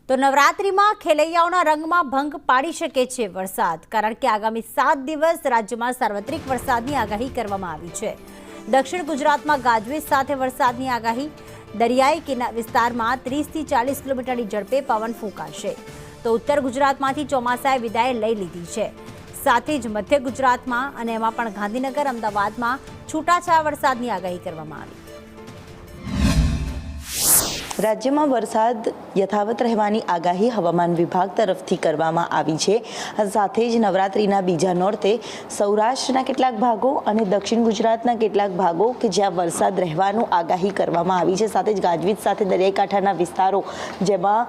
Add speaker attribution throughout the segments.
Speaker 1: તો નવરાત્રિમાં ખેલૈયાઓના રંગમાં ભંગ પાડી શકે છે વરસાદ, કારણ કે આગામી 7 દિવસ રાજ્યમાં સાર્વત્રિક વરસાદની આગાહી કરવામાં આવી છે। દક્ષિણ ગુજરાતમાં ગાજવીજ સાથે વરસાદની આગાહી। દરિયાઈ વિસ્તારમાં 30 થી 40 કિલોમીટરની ઝડપે પવન ફૂંકાશે। તો ઉત્તર ગુજરાતમાંથી ચોમાસાએ વિદાય લઈ લીધી છે। સાથે જ મધ્ય ગુજરાતમાં અને એમાં પણ ગાંધીનગર, અમદાવાદમાં છૂટાછવાયા વરસાદની આગાહી કરવામાં આવી।
Speaker 2: રાજ્યમાં વરસાદ યથાવત રહેવાની આગાહી હવામાન વિભાગ તરફથી કરવામાં આવી છે। સાથે જ નવરાત્રિના બીજા નોરતે સૌરાષ્ટ્રના કેટલાક ભાગો અને દક્ષિણ ગુજરાતના કેટલાક ભાગો કે જ્યાં વરસાદ રહેવાનું આગાહી કરવામાં આવી છે। સાથે જ ગાજવીજ સાથે દરિયાકાંઠાના વિસ્તારો જેમાં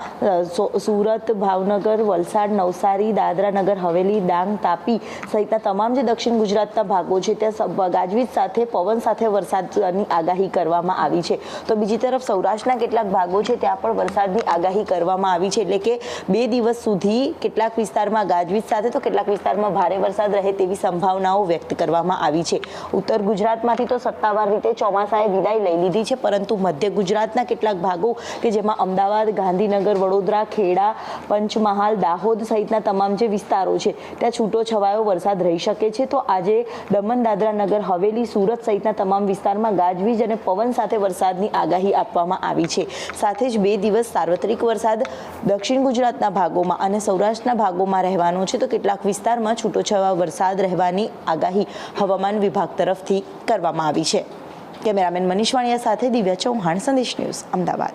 Speaker 2: સુરત, ભાવનગર, વલસાડ, નવસારી, દાદરા નગર હવેલી, ડાંગ, તાપી સહિતના તમામ જે દક્ષિણ ગુજરાતના ભાગો છે ત્યાં ગાજવીજ સાથે પવન સાથે વરસાદની આગાહી કરવામાં આવી છે। તો બીજી તરફ સૌરાષ્ટ્રના કેટલાક ભાગો છે ત્યાં પણ વરસાદની આગાહી કરવામાં આવી છે। એટલે કે 2 દિવસ સુધી કેટલાક વિસ્તારમાં ગાજવીજ સાથે તો કેટલાક વિસ્તારમાં ભારે વરસાદ રહે તેવી સંભાવનાઓ વ્યક્ત કરવામાં આવી છે। ઉત્તર ગુજરાતમાંથી તો સત્તાવાર રીતે ચોમાસાએ વિદાય લઈ લીધી છે, પરંતુ મધ્ય ગુજરાતના કેટલાક ભાગો કે જેમાં અમદાવાદ, ગાંધીનગર, વડોદરા, ખેડા, પંચમહાલ, દાહોદ સહિતના તમામ જે વિસ્તારો છે ત્યાં છૂટો છવાયો વરસાદ રહી શકે છે। તો આજે દમણ, દાદરા નગર હવેલી, સુરત સહિતના તમામ વિસ્તારમાં ગાજવીજ અને પવન સાથે વરસાદની આગાહી આપવામાં આવી છે। સાથે જ 2 દિવસ સાર્વત્રિક વરસાદ દક્ષિણ ગુજરાતના ભાગોમાં અને સૌરાષ્ટ્રના ભાગોમાં રહેવાનો છે। તો કેટલાક વિસ્તારમાં છૂટોછવાયો વરસાદ રહેવાની આગાહી હવામાન વિભાગ તરફથી કરવામાં આવી છે। કેમેરામેન મનીષ વાણિયા સાથે દિવ્યા ચૌહાણ, સંદેશ ન્યૂઝ, અમદાવાદ।